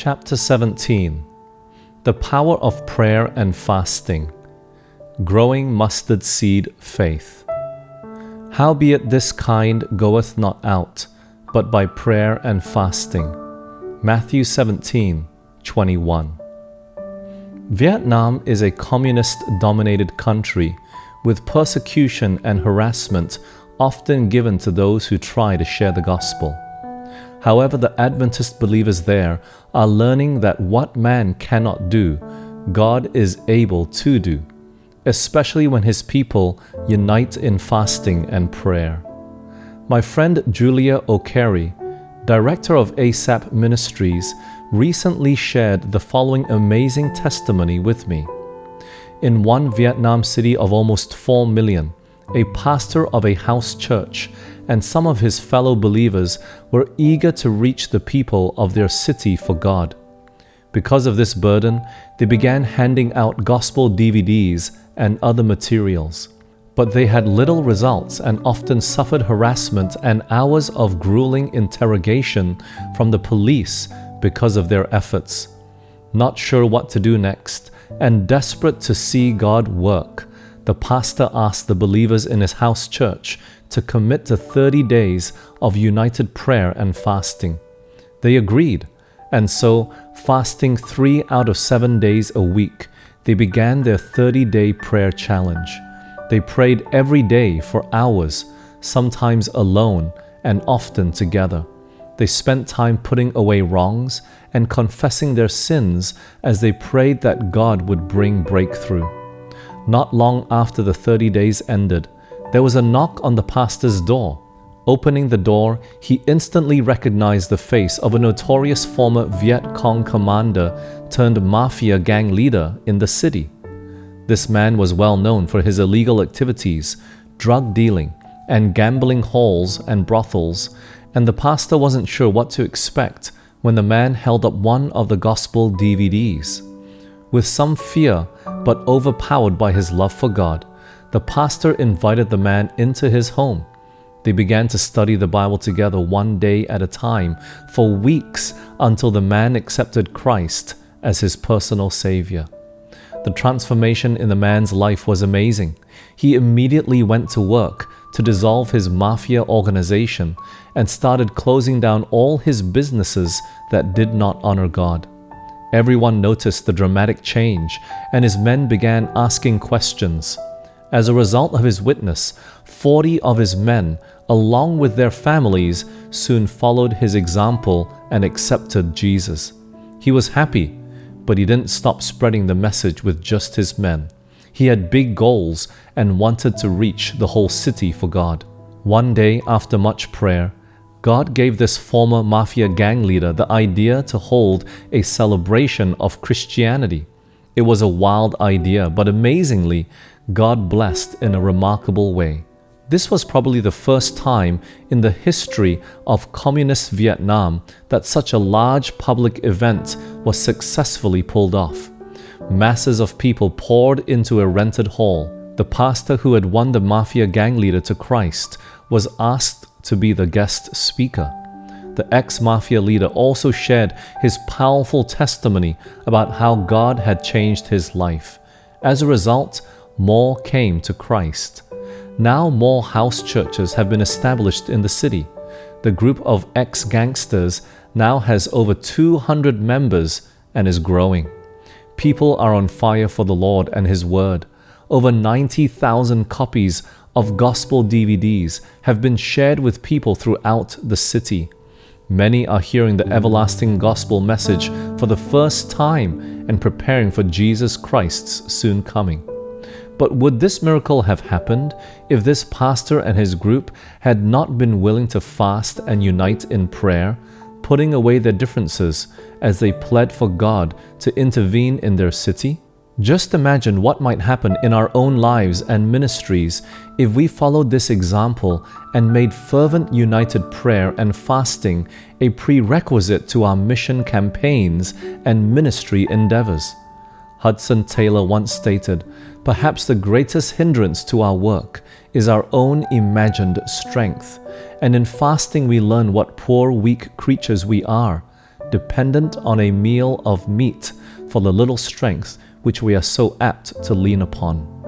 Chapter 17. The Power of Prayer and Fasting. Growing Mustard Seed Faith. Howbeit this kind goeth not out, but by prayer and fasting. Matthew 17:21. Vietnam is a communist-dominated country with persecution and harassment often given to those who try to share the gospel. However, the Adventist believers there are learning that what man cannot do, God is able to do, especially when His people unite in fasting and prayer. My friend Julia O'Carey, director of ASAP Ministries, recently shared the following amazing testimony with me. In one Vietnam city of almost 4 million, a pastor of a house church and some of his fellow believers were eager to reach the people of their city for God. Because of this burden, they began handing out gospel DVDs and other materials. But they had little results and often suffered harassment and hours of grueling interrogation from the police because of their efforts. Not sure what to do next and desperate to see God work, the pastor asked the believers in his house church to commit to 30 days of united prayer and fasting. They agreed, and so, fasting 3 out of 7 days a week, they began their 30-day prayer challenge. They prayed every day for hours, sometimes alone and often together. They spent time putting away wrongs and confessing their sins as they prayed that God would bring breakthrough. Not long after the 30 days ended, there was a knock on the pastor's door. Opening the door, he instantly recognized the face of a notorious former Viet Cong commander turned mafia gang leader in the city. This man was well known for his illegal activities, drug dealing, and gambling halls and brothels, and the pastor wasn't sure what to expect when the man held up one of the gospel DVDs. With some fear, but overpowered by his love for God, the pastor invited the man into his home. They began to study the Bible together one day at a time for weeks until the man accepted Christ as his personal Savior. The transformation in the man's life was amazing. He immediately went to work to dissolve his mafia organization and started closing down all his businesses that did not honor God. Everyone noticed the dramatic change, and his men began asking questions. As a result of his witness, 40 of his men, along with their families, soon followed his example and accepted Jesus. He was happy, but he didn't stop spreading the message with just his men. He had big goals and wanted to reach the whole city for God. One day, after much prayer, God gave this former mafia gang leader the idea to hold a celebration of Christianity. It was a wild idea, but amazingly, God blessed in a remarkable way. This was probably the first time in the history of communist Vietnam that such a large public event was successfully pulled off. Masses of people poured into a rented hall. The pastor who had won the mafia gang leader to Christ was asked to be the guest speaker. The ex-mafia leader also shared his powerful testimony about how God had changed his life. As a result, more came to Christ. Now more house churches have been established in the city. The group of ex-gangsters now has over 200 members and is growing. People are on fire for the Lord and His Word. Over 90,000 copies of gospel DVDs have been shared with people throughout the city. Many are hearing the everlasting gospel message for the first time and preparing for Jesus Christ's soon coming. But would this miracle have happened if this pastor and his group had not been willing to fast and unite in prayer, putting away their differences as they pled for God to intervene in their city? Just imagine what might happen in our own lives and ministries if we followed this example and made fervent united prayer and fasting a prerequisite to our mission campaigns and ministry endeavors. Hudson Taylor once stated, "Perhaps the greatest hindrance to our work is our own imagined strength, and in fasting we learn what poor, weak creatures we are. dependent on a meal of meat for the little strength which we are so apt to lean upon.